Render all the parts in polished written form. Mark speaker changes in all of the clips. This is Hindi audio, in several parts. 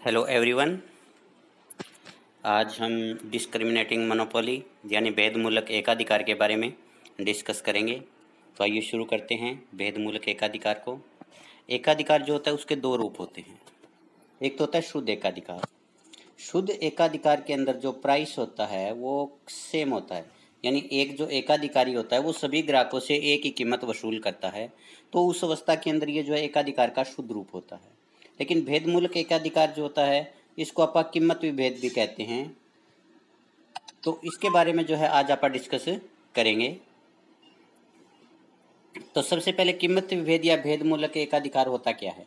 Speaker 1: Hello everyone. आज हम डिस्क्रिमिनेटिंग मोनोपोली यानी भेदमूलक एकाधिकार के बारे में डिस्कस करेंगे। तो आइए शुरू करते हैं भेदमूलक एकाधिकार को। एकाधिकार जो होता है उसके दो रूप होते हैं। एक तो होता है शुद्ध एकाधिकार। शुद्ध एकाधिकार के अंदर जो प्राइस होता है वो सेम होता है, यानी एक जो एकाधिकारी होता है वो सभी ग्राहकों से एक ही कीमत वसूल करता है। तो उस अवस्था के अंदर ये जो है एकाधिकार का शुद्ध रूप होता है। लेकिन भेदमूलक एकाधिकार जो होता है इसको आप कीमत विभेद भी कहते हैं। तो इसके बारे में जो है आज आप डिस्कस करेंगे। तो सबसे पहले कीमत विभेद या भेदमूलक एकाधिकार होता क्या है।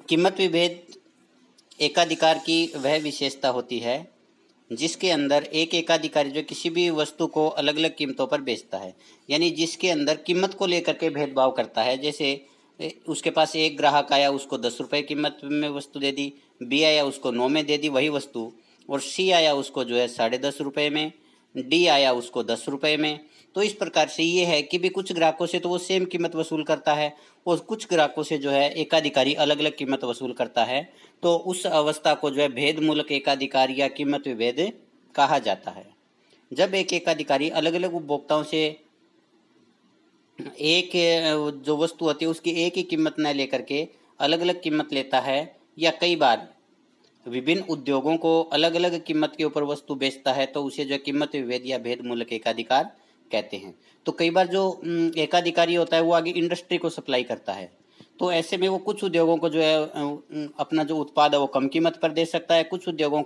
Speaker 1: कीमत विभेद एकाधिकार की वह विशेषता होती है जिसके अंदर एक एकाधिकारी जो किसी भी वस्तु को अलग अलग कीमतों पर बेचता है, यानी जिसके अंदर कीमत को लेकर के भेदभाव करता है। जैसे उसके पास एक ग्राहक आया, उसको 10 रुपये कीमत में वस्तु दे दी, बी आया उसको 9 में दे दी वही वस्तु, और सी आया उसको जो है 10.5 रुपये में, डी आया उसको 10 रुपये में। तो इस प्रकार से ये है कि भी कुछ ग्राहकों से तो वो सेम कीमत वसूल करता है और कुछ ग्राहकों से जो है एकाधिकारी अलग अलग कीमत वसूल करता है। तो उस अवस्था को जो है भेदमूलक एकाधिकार या कीमत विभेद कहा जाता है। जब एक एकाधिकारी अलग अलग उपभोक्ताओं से एक जो वस्तु होती है उसकी एक ही कीमत न लेकर के अलग अलग कीमत लेता है, या कई बार विभिन्न उद्योगों को अलग अलग कीमत के ऊपर वस्तु बेचता है, तो उसे जो है कीमत विभेद या भेदमूलक एकाधिकार कहते हैं। तो कई बार जो एकाधिकारी होता है वो आगे इंडस्ट्री को सप्लाई करता है, तो ऐसे में वो कुछ उद्योगों को जो है अपना जो उत्पाद है वो कम कीमत पर दे सकता है, कुछ उद्योगों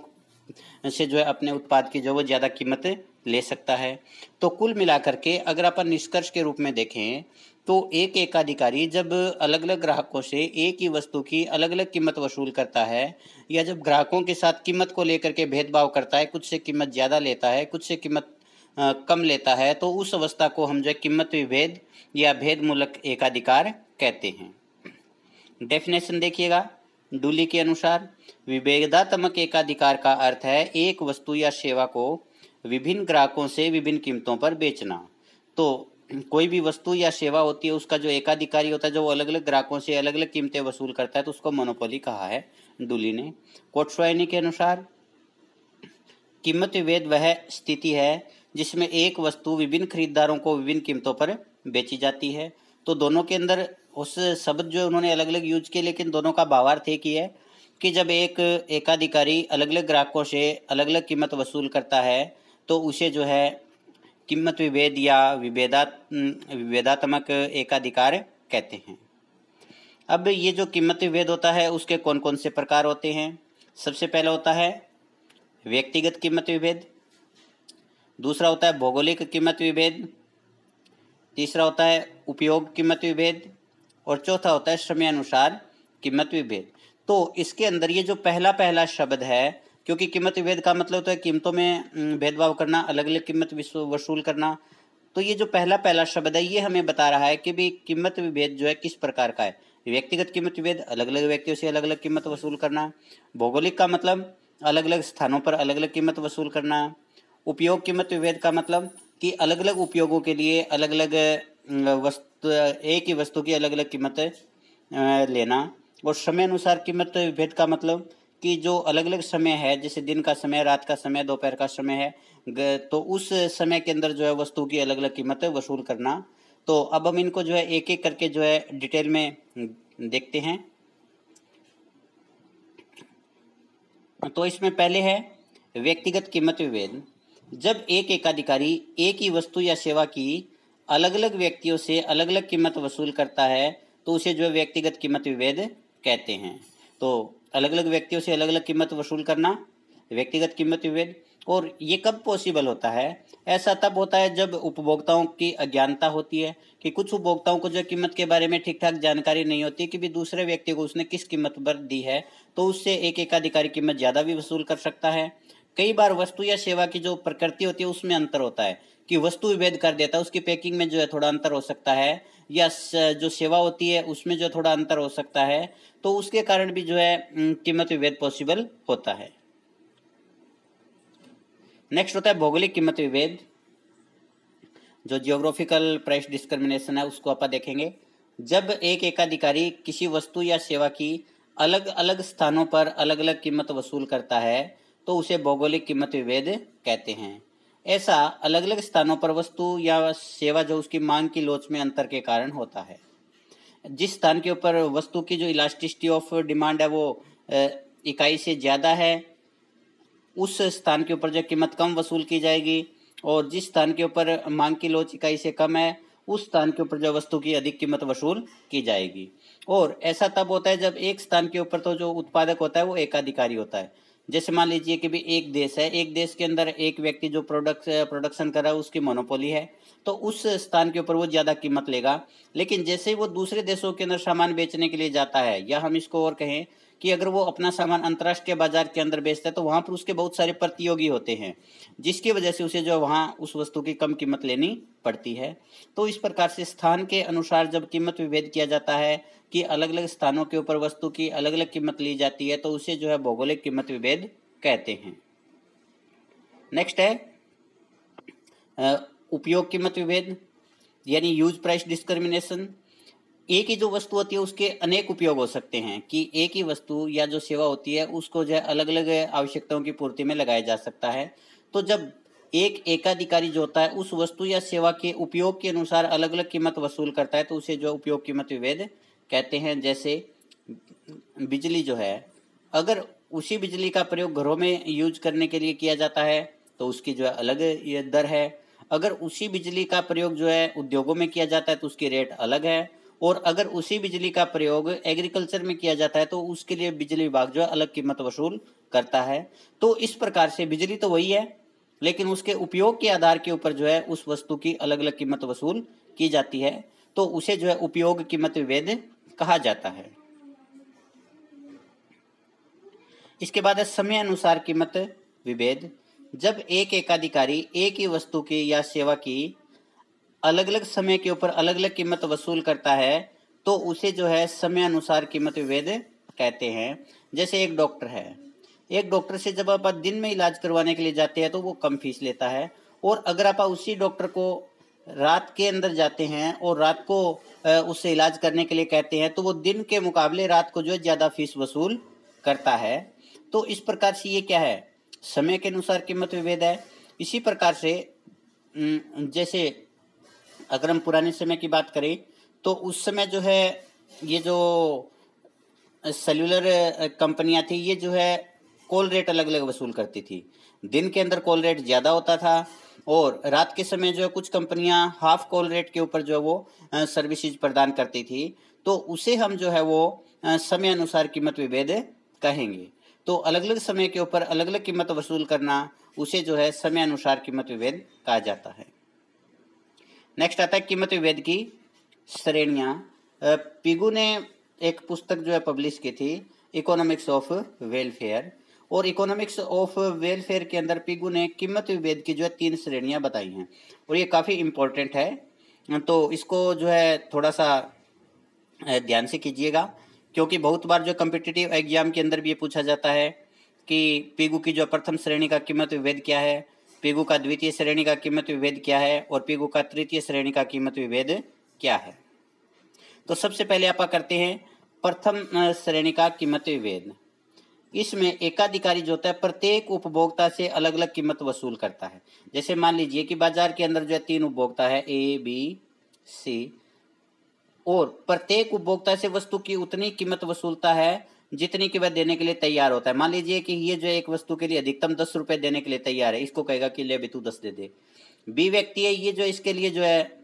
Speaker 1: से जो है अपने उत्पाद की जो वो ज़्यादा कीमत ले सकता है। तो कुल मिलाकर के अगर अपन निष्कर्ष के रूप में देखें तो एक एकाधिकारी जब अलग अलग ग्राहकों से एक ही वस्तु की अलग अलग कीमत वसूल करता है, या जब ग्राहकों के साथ कीमत को लेकर के भेदभाव करता है, कुछ से कीमत ज़्यादा लेता है, कुछ से कीमत कम लेता है, तो उस अवस्था को हम जो है कीमत विभेद या भेदमूलक एकाधिकार कहते हैं। डेफिनेशन देखिएगा डूली के अनुसार, विभेदात्मक एकाधिकार का अर्थ है एक वस्तु या सेवा को विभिन्न ग्राहकों से विभिन्न कीमतों पर बेचना। तो कोई भी वस्तु या सेवा होती है उसका जो एकाधिकारी होता है जो अलग अलग ग्राहकों से अलग अलग कीमतें वसूल करता है, तो उसको मोनोपोली कहा है डूली ने। कोटस्वाइनी के अनुसार कीमत विभेद वह स्थिति है जिसमें एक वस्तु विभिन्न खरीदारों को विभिन्न कीमतों पर बेची जाती है। तो दोनों के अंदर उस शब्द जो उन्होंने अलग अलग यूज किए, लेकिन दोनों का भावार्थ एक ही है कि जब एक एकाधिकारी अलग अलग ग्राहकों से अलग अलग कीमत वसूल करता है तो उसे जो है कीमत विभेद या विभेदात्मक एकाधिकार कहते हैं। अब ये जो कीमत विभेद होता है उसके कौन कौन से प्रकार होते हैं। सबसे पहला होता है व्यक्तिगत कीमत विभेद, दूसरा होता है भौगोलिक कीमत विभेद, तीसरा होता है उपयोग कीमत विभेद, और चौथा होता है समयानुसार कीमत विभेद। तो इसके अंदर ये जो पहला शब्द है, क्योंकि कीमत विभेद का मतलब होता है कीमतों में भेदभाव करना, अलग अलग कीमत वसूल करना, तो ये जो पहला शब्द है ये हमें बता रहा है कि भी कीमत विभेद जो है किस प्रकार का है। व्यक्तिगत कीमत विभेद, अलग अलग व्यक्तियों से अलग अलग कीमत वसूल करना। भौगोलिक का मतलब अलग अलग स्थानों पर अलग अलग कीमत वसूल करना। उपयोग कीमत विभेद का मतलब कि अलग अलग उपयोगों के लिए अलग अलग वस्तु, एक ही वस्तु की अलग अलग कीमत लेना। और समय अनुसार कीमत विभेद का मतलब कि जो अलग अलग समय है, जैसे दिन का समय, रात का समय, दोपहर का समय है, तो उस समय के अंदर जो है वस्तु की अलग अलग कीमत वसूल करना। तो अब हम इनको जो है एक एक करके जो है डिटेल में देखते हैं। तो इसमें पहले है व्यक्तिगत कीमत विभेद। जब एक एकाधिकारी एक ही वस्तु या सेवा की अलग अलग व्यक्तियों से अलग अलग कीमत वसूल करता है तो उसे जो है व्यक्तिगत कीमत विभेद कहते हैं। तो अलग अलग व्यक्तियों से अलग अलग कीमत वसूल करना व्यक्तिगत कीमत विभेद। और ये कब पॉसिबल होता है? ऐसा तब होता है जब उपभोक्ताओं की अज्ञानता होती है, कि कुछ उपभोक्ताओं को जो कीमत के बारे में ठीक ठाक जानकारी नहीं होती कि भी दूसरे व्यक्ति को उसने किस कीमत पर दी है, तो उससे एक एकाधिकारी कीमत ज़्यादा भी वसूल कर सकता है। कई बार वस्तु या सेवा की जो प्रकृति होती है उसमें अंतर होता है, कि वस्तु विभेद कर देता है, उसकी पैकिंग में जो है थोड़ा अंतर हो सकता है, या जो सेवा होती है उसमें जो थोड़ा अंतर हो सकता है, तो उसके कारण भी जो है कीमत विभेद पॉसिबल होता है। नेक्स्ट होता है भौगोलिक कीमत विभेद। जो जियोग्राफिकल प्राइस डिस्क्रिमिनेशन है उसको आप देखेंगे। जब एक एकाधिकारी किसी वस्तु या सेवा की अलग अलग स्थानों पर अलग अलग कीमत वसूल करता है तो उसे भौगोलिक कीमत विभेद कहते हैं। ऐसा अलग अलग स्थानों पर वस्तु या सेवा जो उसकी मांग की लोच में अंतर के कारण होता है। जिस स्थान के ऊपर वस्तु की जो इलास्टिसिटी ऑफ डिमांड है वो इकाई से ज़्यादा है, उस स्थान के ऊपर जो कीमत कम वसूल की जाएगी, और जिस स्थान के ऊपर मांग की लोच इकाई से कम है, उस स्थान के ऊपर जो वस्तु की अधिक कीमत वसूल की जाएगी। और ऐसा तब होता है जब एक स्थान के ऊपर तो जो उत्पादक होता है वो एकाधिकारी होता है। जैसे मान लीजिए कि भी एक देश है, एक देश के अंदर एक व्यक्ति जो प्रोडक्शन कर रहा है उसकी मोनोपोली है, तो उस स्थान के ऊपर वो ज़्यादा कीमत लेगा। लेकिन जैसे ही वो दूसरे देशों के अंदर सामान बेचने के लिए जाता है, या हम इसको और कहें कि अगर वो अपना सामान अंतर्राष्ट्रीय बाजार के अंदर बेचता है, तो वहाँ पर उसके बहुत सारे प्रतियोगी होते हैं, जिसकी वजह से उसे जो वहाँ उस वस्तु की कम कीमत लेनी पड़ती है। तो इस प्रकार से स्थान के अनुसार जब कीमत विभेद किया जाता है कि अलग अलग स्थानों के ऊपर वस्तु की अलग अलग कीमत ली जाती है, तो उसे जो है भौगोलिक कीमत विभेद कहते हैं। नेक्स्ट है उपयोग कीमत विभेद, यानी यूज प्राइस डिस्क्रिमिनेशन। एक ही जो वस्तु होती है उसके अनेक उपयोग हो सकते हैं, कि एक ही वस्तु या जो सेवा होती है उसको जो है अलग अलग आवश्यकताओं की पूर्ति में लगाया जा सकता है। तो जब एक एकाधिकारी जो होता है उस वस्तु या सेवा के उपयोग के अनुसार अलग अलग कीमत वसूल करता है, तो उसे जो उपयोग कीमत विभेद कहते हैं। जैसे बिजली जो है, अगर उसी बिजली का प्रयोग घरों में यूज करने के लिए किया जाता है तो उसकी जो है अलग ये दर है। अगर उसी बिजली का प्रयोग जो है उद्योगों में किया जाता है तो उसकी रेट अलग है। और अगर उसी बिजली का प्रयोग एग्रीकल्चर में किया जाता है तो उसके लिए बिजली विभाग जो है अलग कीमत वसूल करता है। तो इस प्रकार से बिजली तो वही है, लेकिन उसके उपयोग के आधार के ऊपर जो है उस वस्तु की अलग अलग कीमत वसूल की जाती है, तो उसे जो है उपयोग कीमत विभेद कहा जाता है। इसके बाद है समय अनुसार कीमत विभेद। जब एक एकाधिकारी एक ही वस्तु की या सेवा की अलग अलग समय के ऊपर अलग अलग कीमत वसूल करता है, तो उसे जो है समय अनुसार कीमत विभेद कहते हैं। जैसे एक डॉक्टर है, एक डॉक्टर से जब आप दिन में इलाज करवाने के लिए जाते हैं तो वो कम फीस लेता है, और अगर आप उसी डॉक्टर को रात के अंदर जाते हैं और रात को उससे इलाज करने के लिए कहते हैं, तो वो दिन के मुकाबले रात को जो है ज़्यादा फीस वसूल करता है। तो इस प्रकार से ये क्या है, समय के अनुसार कीमत विभेद है। इसी प्रकार से जैसे अगर हम पुराने समय की बात करें तो उस समय जो है ये जो सेल्यूलर कंपनियां थी, ये जो है कॉल रेट अलग अलग वसूल करती थी। दिन के अंदर कॉल रेट ज़्यादा होता था, और रात के समय जो है कुछ कंपनियां हाफ कॉल रेट के ऊपर जो है वो सर्विसेज प्रदान करती थी। तो उसे हम जो है वो समय अनुसार कीमत विभेद कहेंगे। तो अलग अलग समय के ऊपर अलग अलग कीमत वसूल करना, उसे जो है समय अनुसार कीमत विभेद कहा जाता है। नेक्स्ट आता है कीमत विभेद की श्रेणियाँ। पिगू ने एक पुस्तक जो है पब्लिश की थी, इकोनॉमिक्स ऑफ वेलफेयर, और इकोनॉमिक्स ऑफ वेलफेयर के अंदर पिगू ने कीमत विभेद की जो है 3 श्रेणियाँ बताई हैं, और ये काफ़ी इम्पोर्टेंट है। तो इसको जो है थोड़ा सा ध्यान से कीजिएगा, क्योंकि बहुत बार जो कम्पिटिटिव एग्जाम के अंदर भी ये पूछा जाता है कि पिगू की जो प्रथम श्रेणी का कीमत विभेद क्या है, पिगू का द्वितीय श्रेणी का कीमत विभेद क्या है, और पिगू का तृतीय श्रेणी का कीमत विभेद क्या है। तो सबसे पहले आप करते हैं प्रथम श्रेणी का कीमत विभेद। इसमें एकाधिकारी जो होता है प्रत्येक उपभोक्ता से अलग अलग कीमत वसूल करता है। जैसे मान लीजिए कि बाजार के अंदर जो है 3 उपभोक्ता है, ए बी सी, और प्रत्येक उपभोक्ता से वस्तु की उतनी कीमत वसूलता है जितनी की वह देने के लिए तैयार होता है। मान लीजिए कि ये जो एक वस्तु के लिए अधिकतम 10 रुपये देने के लिए तैयार है, इसको कहेगा कि ले भी तू 10 दे दे। बी व्यक्ति है, ये जो इसके लिए जो है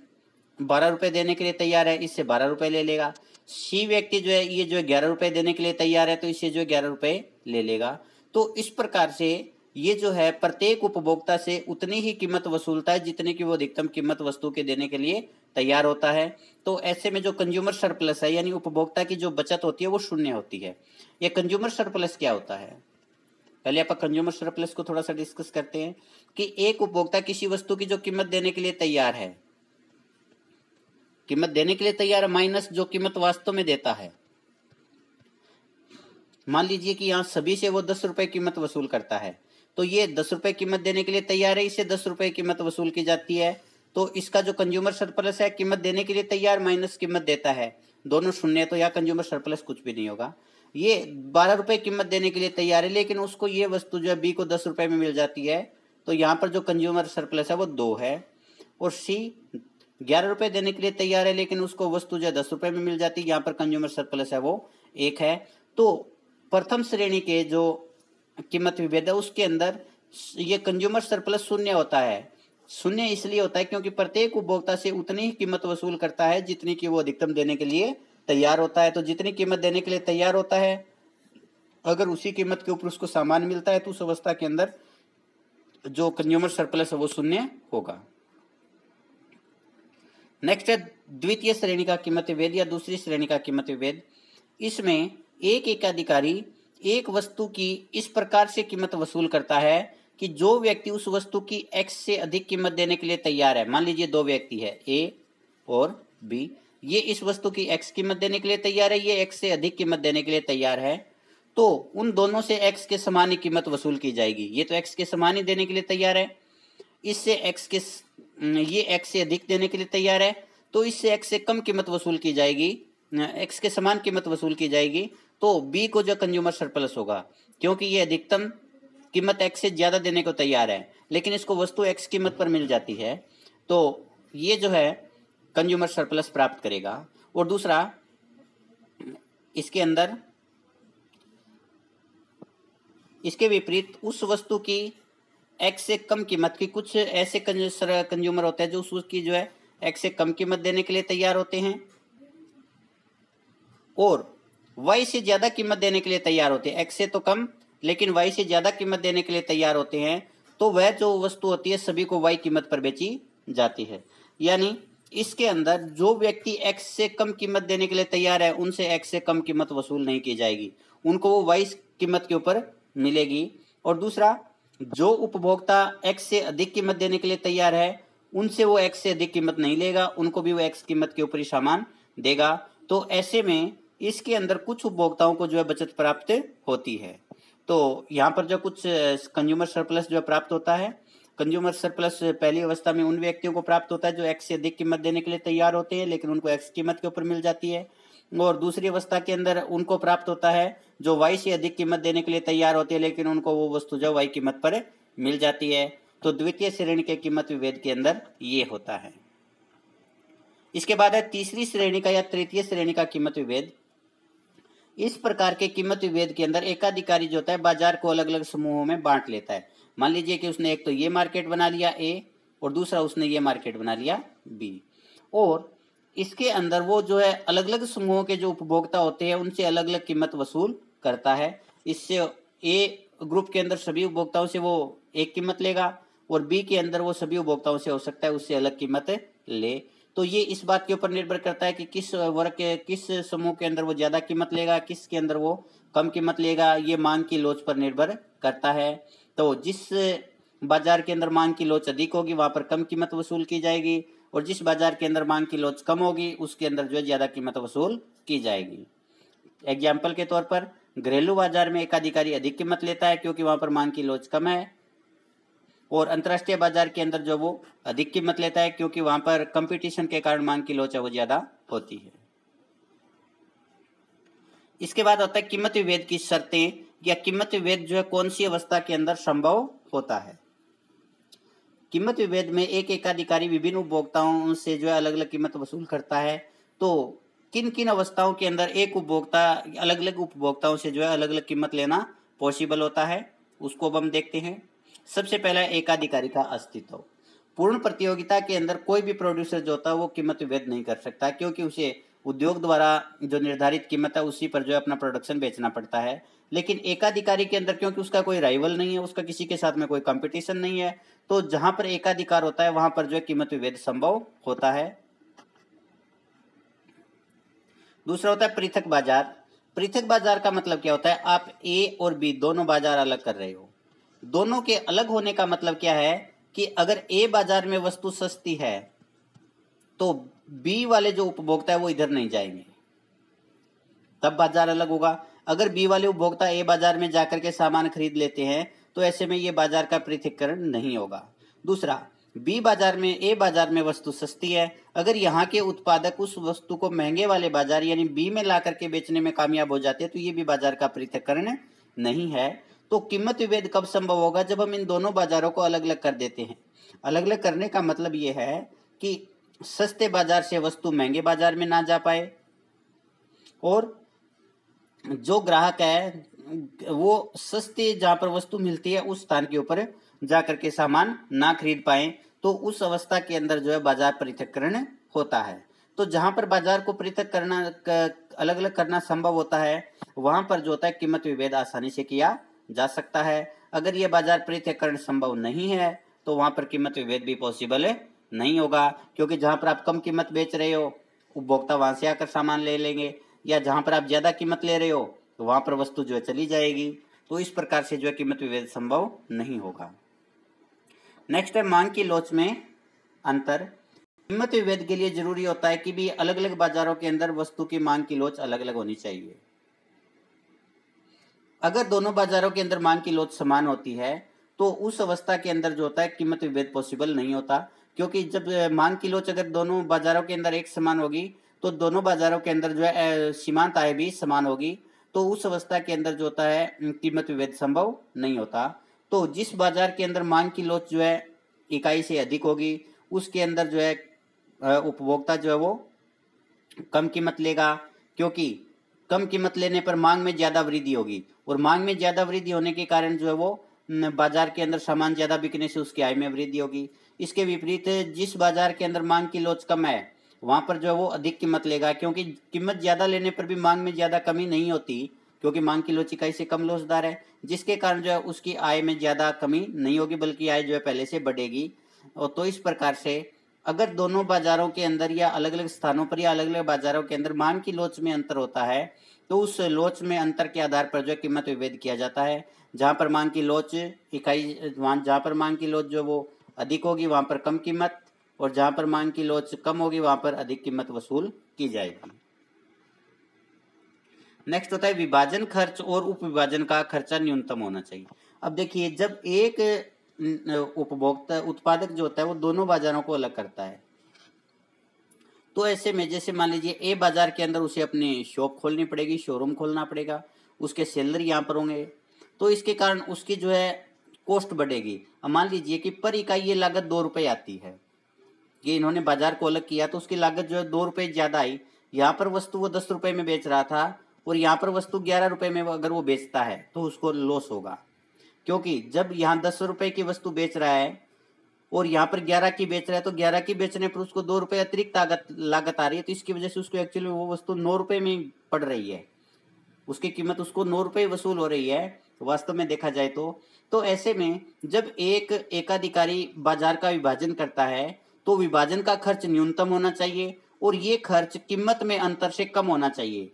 Speaker 1: 12 रुपये देने के लिए तैयार है, इससे 12 रुपये ले लेगा। सी व्यक्ति जो है ये जो है 11 रुपये देने के लिए तैयार है, तो इससे जो है 11 रुपये ले लेगा। तो इस प्रकार से ये जो है प्रत्येक उपभोक्ता से उतनी ही कीमत वसूलता है जितने की वो अधिकतम कीमत वस्तु के देने के लिए तैयार होता है। तो ऐसे में जो कंज्यूमर सरप्लस है, यानी उपभोक्ता की जो बचत होती है वो शून्य होती है। ये कंज्यूमर सरप्लस क्या होता है, पहले आप कंज्यूमर सरप्लस को थोड़ा सा डिस्कस करते हैं कि एक उपभोक्ता किसी वस्तु की जो कीमत देने के लिए तैयार है, कीमत देने के लिए तैयार है माइनस जो कीमत वास्तव में देता है। मान लीजिए कि यहाँ सभी से वो 10 रुपये कीमत वसूल करता है, तो ये 10 रुपये कीमत देने के लिए तैयार है, इससे 10 रुपये कीमत वसूल की जाती है। तो इसका जो कंज्यूमर सरप्लस है, कीमत देने के लिए तैयार माइनस कीमत देता है, दोनों शून्य, तो यहाँ कंज्यूमर सरप्लस कुछ भी नहीं होगा। ये 12 रुपये कीमत देने के लिए तैयार है, लेकिन उसको ये वस्तु जो है बी को 10 रुपये में मिल जाती है, तो यहाँ पर जो कंज्यूमर सरप्लस है वो 2 है। और सी 11 रुपये देने के लिए तैयार है, लेकिन उसको वस्तु जो है 10 रुपये में मिल जाती है, यहाँ पर कंज्यूमर सरप्लस है वो 1 है। तो प्रथम श्रेणी के जो कीमत विभेद है उसके अंदर ये कंज्यूमर सरप्लस शून्य होता है। शून्य इसलिए होता है क्योंकि प्रत्येक उपभोक्ता से उतनी ही कीमत वसूल करता है जितनी की वो अधिकतम देने के लिए तैयार होता है। तो जितनी कीमत देने के लिए तैयार होता है, अगर उसी कीमत के ऊपर उसको सामान मिलता है तो उस अवस्था के अंदर जो कंज्यूमर सरप्लस है वो शून्य होगा। नेक्स्ट है द्वितीय श्रेणी का कीमत विभेद या दूसरी श्रेणी का कीमत विभेद। इसमें एक एकाधिकारी एक वस्तु की इस प्रकार से कीमत वसूल करता है कि जो व्यक्ति उस वस्तु की x से अधिक कीमत देने के लिए तैयार है, मान लीजिए 2 व्यक्ति है A और B, ये इस वस्तु की x कीमत देने के लिए तैयार है, ये x से अधिक कीमत देने के लिए तैयार है, तो उन दोनों से x के समान ही कीमत वसूल की जाएगी। ये तो x के समान ही देने के लिए तैयार है, इससे ये x से अधिक देने के लिए तैयार है, तो इससे x से कम कीमत वसूल की जाएगी, x के समान कीमत वसूल की जाएगी। तो B को जो कंज्यूमर सरप्लस होगा, क्योंकि ये अधिकतम कीमत x से ज़्यादा देने को तैयार है, लेकिन इसको वस्तु x कीमत पर मिल जाती है, तो ये जो है कंज्यूमर सरप्लस प्राप्त करेगा। और दूसरा, इसके अंदर इसके विपरीत उस वस्तु की x से कम कीमत की, कुछ ऐसे कंज्यूमर होते हैं जो उस वस्तु की जो है x से कम कीमत देने के लिए तैयार होते हैं और y से ज़्यादा कीमत देने के लिए तैयार होते हैं। x से तो कम लेकिन y से ज़्यादा कीमत देने के लिए तैयार होते हैं, तो वह जो वस्तु होती है सभी को y कीमत पर बेची जाती है। यानी इसके अंदर जो व्यक्ति x से कम कीमत देने के लिए तैयार है उनसे x से कम कीमत वसूल नहीं की जाएगी, उनको वो y कीमत के ऊपर मिलेगी। और दूसरा, जो उपभोक्ता x से अधिक कीमत देने के लिए तैयार है उनसे वो x से अधिक कीमत नहीं लेगा, उनको भी वो x कीमत के ऊपर ही सामान देगा। तो ऐसे में इसके अंदर कुछ उपभोक्ताओं को जो है बचत प्राप्त होती है। तो यहाँ पर जो कुछ कंज्यूमर सरप्लस जो प्राप्त होता है, कंज्यूमर सरप्लस पहली अवस्था में उन व्यक्तियों को प्राप्त होता है जो x से अधिक कीमत देने के लिए तैयार होते हैं, लेकिन उनको x कीमत के ऊपर मिल जाती है। और दूसरी अवस्था के अंदर उनको प्राप्त होता है जो y से अधिक कीमत देने के लिए तैयार होते हैं, लेकिन उनको वो वस्तु जो y कीमत पर मिल जाती है। तो द्वितीय श्रेणी के कीमत विभेद के अंदर ये होता है। इसके बाद है तीसरी श्रेणी का या तृतीय श्रेणी का कीमत विभेद। इस प्रकार के कीमत विभेद के अंदर एकाधिकारी जो होता है बाजार को अलग अलग समूहों में बांट लेता है। मान लीजिए कि उसने एक तो ये मार्केट बना लिया A और दूसरा उसने ये मार्केट बना लिया B, और इसके अंदर वो जो है अलग अलग समूहों के जो उपभोक्ता होते हैं उनसे अलग अलग कीमत वसूल करता है। इससे A ग्रुप के अंदर सभी उपभोक्ताओं से वो एक कीमत लेगा और B के अंदर वो सभी उपभोक्ताओं से हो सकता है उससे अलग कीमत ले। तो ये इस बात के ऊपर निर्भर करता है कि किस वर्ग के किस समूह के अंदर वो ज़्यादा कीमत लेगा, किस के अंदर वो कम कीमत लेगा, ये मांग की लोच पर निर्भर करता है। तो जिस बाजार के अंदर मांग की लोच अधिक होगी वहाँ पर कम कीमत वसूल की जाएगी, और जिस बाजार के अंदर मांग की लोच कम होगी उसके अंदर जो है ज़्यादा कीमत वसूल की जाएगी। एग्जाम्पल के तौर पर घरेलू बाजार में एकाधिकारी अधिक कीमत लेता है क्योंकि वहाँ पर मांग की लोच कम है, और अंतर्राष्ट्रीय बाजार के अंदर जो वो अधिक कीमत लेता है क्योंकि वहां पर कंपटीशन के कारण मांग की लोच वो ज्यादा होती है। इसके बाद होता है कीमत विभेद की शर्तें या कीमत विभेद जो है कौन सी अवस्था के अंदर संभव होता है। कीमत विभेद में एक एकाधिकारी विभिन्न उपभोक्ताओं से जो है अलग अलग कीमत वसूल करता है। तो किन किन अवस्थाओं के अंदर एक उपभोक्ता अलग अलग उपभोक्ताओं से जो है अलग अलग कीमत लेना पॉसिबल होता है, उसको हम देखते हैं। सबसे पहला एकाधिकारी का अस्तित्व। पूर्ण प्रतियोगिता के अंदर कोई भी प्रोड्यूसर जो होता है वो कीमत विभेद नहीं कर सकता, क्योंकि उसे उद्योग द्वारा जो निर्धारित कीमत है उसी पर जो है अपना प्रोडक्शन बेचना पड़ता है। लेकिन एकाधिकारी के अंदर क्योंकि उसका कोई राइवल नहीं है, उसका किसी के साथ में कोई कंपटीशन नहीं है, तो जहां पर एकाधिकार होता है वहां पर जो है कीमत विभेद संभव होता है। दूसरा होता है पृथक बाजार। पृथक बाजार का मतलब क्या होता है, आप ए और बी दोनों बाजार अलग कर रहे हो। दोनों के अलग होने का मतलब क्या है कि अगर ए बाजार में वस्तु सस्ती है तो बी वाले जो उपभोक्ता है वो इधर नहीं जाएंगे, तब बाजार अलग होगा। अगर बी वाले उपभोक्ता ए बाजार में जाकर के सामान खरीद लेते हैं तो ऐसे में ये बाजार का पृथक्करण नहीं होगा। दूसरा, बी बाजार में, ए बाजार में वस्तु सस्ती है, अगर यहाँ के उत्पादक उस वस्तु को महंगे वाले बाजार यानी बी में ला करके बेचने में कामयाब हो जाते हैं तो ये भी बाजार का पृथक्करण नहीं है। तो कीमत विभेद कब संभव होगा? जब हम इन दोनों बाजारों को अलग अलग कर देते हैं। अलग अलग करने का मतलब ये है कि सस्ते बाजार से वस्तु महंगे बाजार में ना जा पाए और जो ग्राहक है वो सस्ती जहाँ पर वस्तु मिलती है उस स्थान के ऊपर जा करके सामान ना खरीद पाए, तो उस अवस्था के अंदर जो है बाजार पृथक्करण होता है। तो जहाँ पर बाजार को पृथक करना, अलग अलग करना संभव होता है, वहाँ पर जो होता है कीमत विभेद आसानी से किया जा सकता है। अगर ये बाजार पृथक्करण संभव नहीं है तो वहाँ पर कीमत विभेद भी पॉसिबल नहीं होगा, क्योंकि जहाँ पर आप कम कीमत बेच रहे हो उपभोक्ता वहाँ से आकर सामान ले लेंगे, या जहाँ पर आप ज़्यादा कीमत ले रहे हो तो वहाँ पर वस्तु जो है चली जाएगी। तो इस प्रकार से जो है कीमत विभेद संभव नहीं होगा। नेक्स्ट है मांग की लोच में अंतर। कीमत विभेद के लिए जरूरी होता है कि भी अलग अलग बाजारों के अंदर वस्तु की मांग की लोच अलग अलग होनी चाहिए। अगर दोनों बाजारों के अंदर मांग की लोच समान होती है तो उस अवस्था के अंदर जो होता है कीमत विभेद पॉसिबल नहीं होता, क्योंकि जब मांग की लोच अगर दोनों बाजारों के अंदर एक समान होगी तो दोनों बाजारों के अंदर जो है सीमांत आय भी समान होगी, तो उस अवस्था के अंदर जो होता है कीमत विभेद संभव नहीं होता। तो जिस बाजार के अंदर मांग की लोच जो है इकाई से अधिक होगी उसके अंदर जो है उपभोक्ता जो है वो कम कीमत लेगा, क्योंकि कम कीमत लेने पर मांग में ज़्यादा वृद्धि होगी और मांग में ज़्यादा वृद्धि होने के कारण जो है वो बाजार के अंदर सामान ज़्यादा बिकने से उसकी आय में वृद्धि होगी। इसके विपरीत जिस बाजार के अंदर मांग की लोच कम है वहाँ पर जो है वो अधिक कीमत लेगा, क्योंकि कीमत ज़्यादा लेने पर भी मांग में ज़्यादा कमी नहीं होती, क्योंकि मांग की लोच इकाई से कम लोचदार है, जिसके कारण जो है उसकी आय में ज़्यादा कमी नहीं होगी बल्कि आय जो है पहले से बढ़ेगी। और तो इस प्रकार से अगर दोनों बाजारों के अंदर या अलग अलग स्थानों पर या अलग अलग बाजारों के अंदर मांग की लोच में अंतर होता है तो उस लोच में अंतर के आधार पर जो कीमत विभेद किया जाता है। जहाँ पर मांग की लोच इकाई, जहाँ पर मांग की लोच जो वो अधिक होगी वहाँ पर कम कीमत, और जहाँ पर मांग की लोच कम होगी वहाँ पर अधिक कीमत वसूल की जाएगी। नेक्स्ट होता है विभाजन खर्च और उप विभाजन का खर्चा न्यूनतम होना चाहिए। अब देखिए जब एक उपभोक्ता उत्पादक जो होता है वो दोनों बाजारों को अलग करता है, तो ऐसे में जैसे मान लीजिए ए बाजार के अंदर उसे अपनी शॉप खोलनी पड़ेगी, शोरूम खोलना पड़ेगा, उसके सेलर यहाँ पर होंगे, तो इसके कारण उसकी जो है कॉस्ट बढ़ेगी। अब मान लीजिए कि पर इकाई ये लागत 2 रुपये आती है, ये इन्होंने बाजार को अलग किया तो उसकी लागत जो है 2 रुपये ज़्यादा आई। यहाँ पर वस्तु वो 10 रुपये में बेच रहा था और यहाँ पर वस्तु 11 रुपये में अगर वो बेचता है तो उसको लॉस होगा, क्योंकि जब यहाँ 10 रुपये की वस्तु बेच रहा है और यहाँ पर 11 की बेच रहा है तो 11 की बेचने पर उसको 2 रुपये अतिरिक्त लागत आ रही है, तो इसकी वजह से उसको एक्चुअली वो वस्तु 9 रुपये में पड़ रही है, उसकी कीमत उसको 9 रुपये वसूल हो रही है वास्तव में देखा जाए तो ऐसे में जब एक एकाधिकारी बाजार का विभाजन करता है तो विभाजन का खर्च न्यूनतम होना चाहिए और ये खर्च कीमत में अंतर से कम होना चाहिए।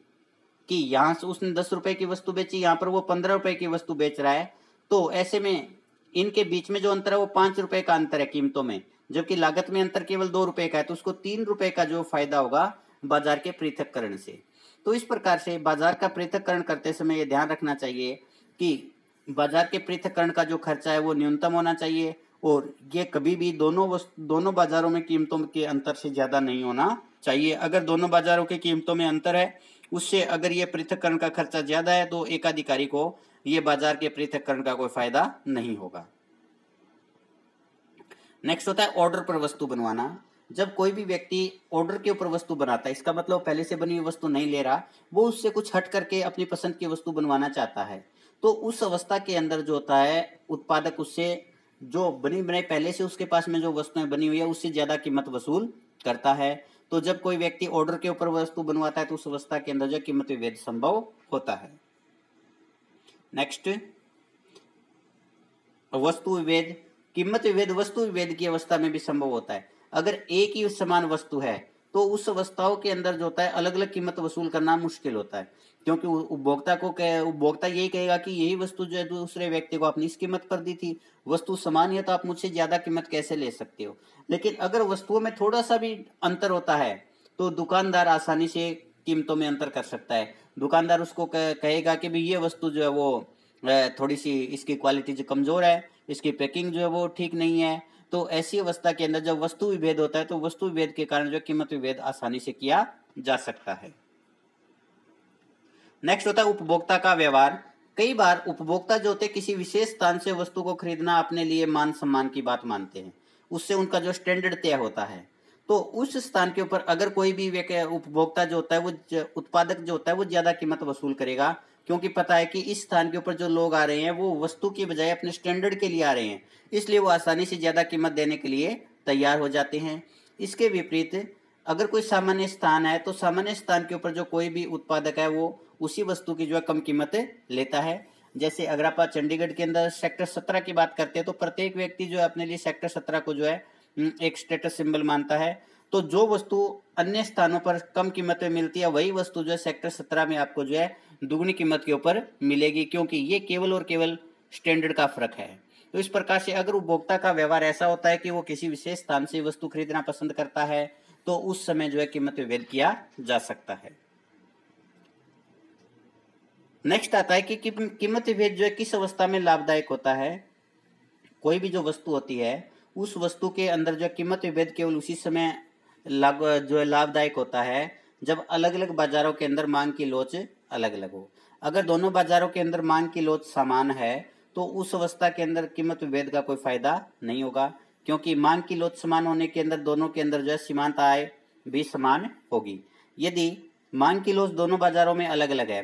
Speaker 1: कि यहाँ से उसने 10 रुपये की वस्तु बेची, यहाँ पर वो 15 रुपये की वस्तु बेच रहा है, तो ऐसे में इनके बीच में जो अंतर है वो 5 रुपये का अंतर है कीमतों में, जबकि लागत में अंतर केवल 2 रुपये का है, तो उसको 3 रुपये का जो फायदा होगा बाजार के पृथक्करण से। तो इस प्रकार से बाजार का पृथक्करण करते समय ये ध्यान रखना चाहिए कि बाजार के पृथक्करण का जो खर्चा है वो न्यूनतम होना चाहिए और ये कभी भी दोनों बाजारों में कीमतों के अंतर से ज़्यादा नहीं होना चाहिए। अगर दोनों बाजारों के कीमतों में अंतर है उससे अगर ये पृथक्करण का खर्चा ज़्यादा है तो एकाधिकारी को ये बाजार के पृथक्करण का कोई फायदा नहीं होगा। नेक्स्ट होता है ऑर्डर पर वस्तु बनवाना। जब कोई भी व्यक्ति ऑर्डर के ऊपर वस्तु बनाता है, इसका मतलब पहले से बनी हुई वस्तु नहीं ले रहा, वो उससे कुछ हट करके अपनी पसंद की वस्तु बनवाना चाहता है, तो उस अवस्था के अंदर जो होता है उत्पादक उससे जो बनी बनाई पहले से उसके पास में जो वस्तुएं बनी हुई है उससे ज़्यादा कीमत वसूल करता है। तो जब कोई व्यक्ति ऑर्डर के ऊपर वस्तु बनवाता है तो उस अवस्था के अंदर जो कीमत विभेद संभव होता है। नेक्स्ट वस्तु विभेद। कीमत विभेद वस्तु विभेद की अवस्था में भी संभव होता है। अगर एक ही समान वस्तु है तो उस अवस्थाओं के अंदर जो होता है अलग अलग कीमत वसूल करना मुश्किल होता है, क्योंकि उपभोक्ता यही कहेगा कि यही वस्तु जो है दूसरे व्यक्ति को आपने इस कीमत पर दी थी, वस्तु समान है तो आप मुझसे ज्यादा कीमत कैसे ले सकते हो। लेकिन अगर वस्तुओं में थोड़ा सा भी अंतर होता है तो दुकानदार आसानी से कीमतों में अंतर कर सकता है। दुकानदार उसको कहेगा कि भाई ये वस्तु जो है वो थोड़ी सी इसकी क्वालिटी जो कमजोर है, इसकी पैकिंग जो है वो ठीक नहीं है, तो ऐसी अवस्था के अंदर जब वस्तु विभेद होता है तो वस्तु विभेद के कारण जो कीमत विभेद आसानी से किया जा सकता है। नेक्स्ट होता है उपभोक्ता का व्यवहार। कई बार उपभोक्ता जो होते हैं किसी विशेष स्थान से वस्तु को खरीदना अपने लिए मान सम्मान की बात मानते हैं, उससे उनका जो स्टैंडर्ड तय होता है। तो उस स्थान के ऊपर अगर कोई भी उपभोक्ता जो होता है वो उत्पादक जो होता है वो ज्यादा कीमत वसूल करेगा, क्योंकि पता है कि इस स्थान के ऊपर जो लोग आ रहे हैं वो वस्तु की बजाय अपने स्टैंडर्ड के लिए आ रहे हैं, इसलिए वो आसानी से ज्यादा कीमत देने के लिए तैयार हो जाते हैं। इसके विपरीत अगर कोई सामान्य स्थान है तो सामान्य स्थान के ऊपर जो कोई भी उत्पादक है वो उसी वस्तु की जो है कम कीमत लेता है। जैसे अगर आप चंडीगढ़ के अंदर सेक्टर 17 की बात करते हैं तो प्रत्येक व्यक्ति जो है अपने लिए सेक्टर 17 को जो है एक स्टेटस सिंबल मानता है। तो जो वस्तु अन्य स्थानों पर कम कीमत में मिलती है वही वस्तु जो है सेक्टर 17 में आपको जो है दुगनी कीमत के ऊपर मिलेगी, क्योंकि ये केवल और केवल स्टैंडर्ड का फर्क है। तो इस प्रकार से अगर उपभोक्ता का व्यवहार ऐसा होता है कि वो किसी विशेष स्थान से वस्तु खरीदना पसंद करता है तो उस समय जो है कीमत विभेद किया जा सकता है। नेक्स्ट आता है कि कीमत विभेद जो है किस अवस्था में लाभदायक होता है। कोई भी जो वस्तु होती है उस वस्तु के अंदर जो है कीमत विभेद केवल उसी समय जो है लाभदायक होता है जब अलग अलग बाजारों के अंदर मांग की लोच अलग अलग हो। अगर दोनों बाजारों के अंदर मांग की लोच समान है तो उस अवस्था के अंदर कीमत विभेद का कोई फायदा नहीं होगा, क्योंकि मांग की लोच समान होने के अंदर दोनों के अंदर जो है सीमांत आय भी समान होगी। यदि मांग की लोच दोनों बाजारों में अलग अलग है,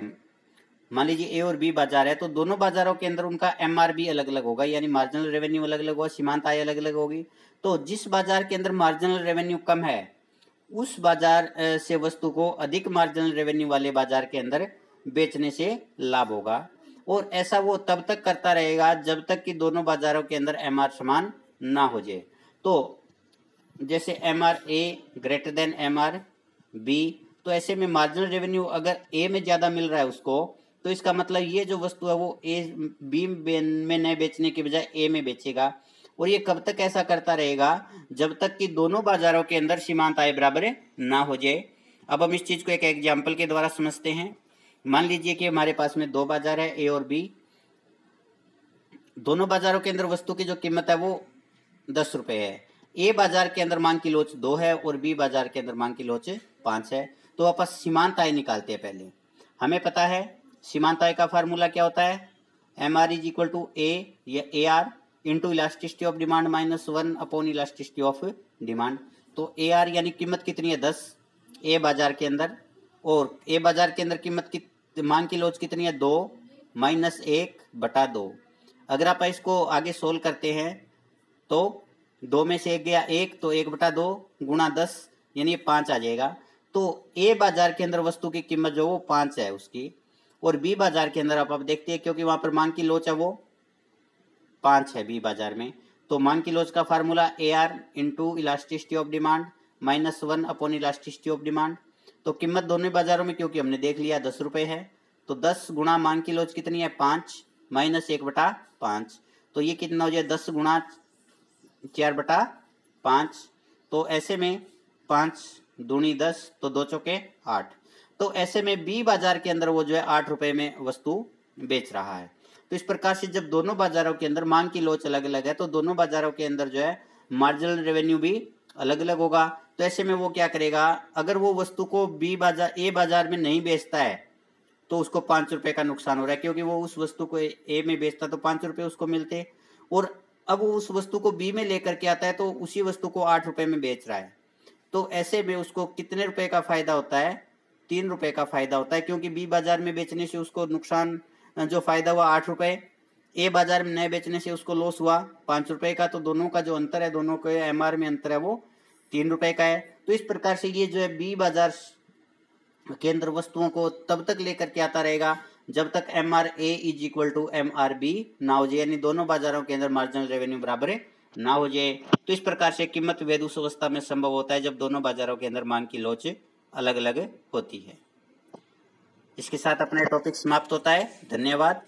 Speaker 1: मान लीजिए ए और बी बाजार है, तो दोनों बाजारों के अंदर उनका एमआरबी अलग अलग होगा, यानी मार्जिनल रेवेन्यू अलग अलग होगा, सीमांत आय अलग अलग होगी। तो जिस बाजार के अंदर मार्जिनल रेवेन्यू कम है उस बाजार से वस्तु को अधिक मार्जिनल रेवेन्यू वाले बाजार के अंदर बेचने से लाभ होगा, और ऐसा वो तब तक करता रहेगा जब तक कि दोनों बाजारों के अंदर एमआर समान ना हो जाए। तो जैसे एमआर ए ग्रेटर देन एमआर बी, तो ऐसे में मार्जिनल रेवेन्यू अगर ए में ज़्यादा मिल रहा है उसको, तो इसका मतलब ये जो वस्तु है वो ए बी में न बेचने के बजाय ए में बेचेगा, और ये कब तक ऐसा करता रहेगा जब तक कि दोनों बाजारों के अंदर सीमांत आय बराबर ना हो जाए। अब हम इस चीज़ को एक एग्जाम्पल के द्वारा समझते हैं। मान लीजिए कि हमारे पास में दो बाजार है ए और बी। दोनों बाजारों के अंदर वस्तु की जो कीमत है वो 10 रुपये है। ए बाजार के अंदर मांग की लोच 2 है और बी बाजार के अंदर मांग की लोच 5 है। तो आप सीमांत आय निकालते हैं। पहले हमें पता है सीमांत आय का फार्मूला क्या होता है, M R is equal to A या A R into elasticity of demand minus 1 upon elasticity of demand. तो ए आर यानी कीमत कितनी है 10 ए बाजार के अंदर, और ए बाजार के अंदर कीमत की मांग की लोच कितनी है 2 माइनस 1/2। अगर आप इसको आगे सोल्व करते हैं तो 2 में से 1 गया 1, तो 1/2 गुणा 10 यानी 5 आ जाएगा। तो ए बाजार के अंदर वस्तु की कीमत जो वो 5 है उसकी, और बी बाजार के अंदर आप देखते हैं क्योंकि वहां पर मांग की लोच है वो 5 है बी बाजार में, तो मांग की लोच का formula A R into elasticity of demand minus 1 upon elasticity of demand. तो कीमत दोनों बाजारों में क्योंकि हमने देख लिया 10 रुपये है, तो 10 गुणा मांग की लोच कितनी है 5 माइनस 1/5, तो ये कितना हो जाए 10 गुणा 4/5। तो ऐसे में 5 दूनी 10, तो 2 चौके 8। तो ऐसे में बी बाजार के अंदर वो जो है 8 रुपये में वस्तु बेच रहा है। तो इस प्रकार से जब दोनों बाजारों के अंदर मांग की लोच अलग अलग है तो दोनों बाजारों के अंदर जो है मार्जिनल रेवेन्यू भी अलग अलग होगा। तो ऐसे में वो क्या करेगा, अगर वो वस्तु को ए बाजार में नहीं बेचता है तो उसको 5 रुपये का नुकसान हो रहा है, क्योंकि वो उस वस्तु को ए में बेचता तो 5 रुपये उसको मिलते, और अब वो उस वस्तु को बी में लेकर के आता है तो उसी वस्तु को 8 रुपये में बेच रहा है। तो ऐसे में उसको कितने रुपए का फायदा होता है, 3 रुपये का फायदा होता है, क्योंकि बी बाजार में बेचने से उसको नुकसान जो फायदा हुआ 8 रुपये, ए बाजार में नए बेचने से उसको लॉस हुआ 5 रुपये का। तो दोनों का जो अंतर है, दोनों के एमआर में अंतर है वो 3 रुपये का है। तो इस प्रकार से ये जो है बी बाजार के अंदर वस्तुओं को तब तक लेकर के आता रहेगा जब तक M R A is equal to M R B ना हो जाए, यानी दोनों बाजारों के अंदर मार्जिनल रेवेन्यू बराबर ना हो जाए। तो इस प्रकार से कीमत विभेद उस अवस्था में संभव होता है जब दोनों बाजारों के अंदर मांग की लोच अलग अलग होती है। इसके साथ अपना टॉपिक समाप्त होता है। धन्यवाद।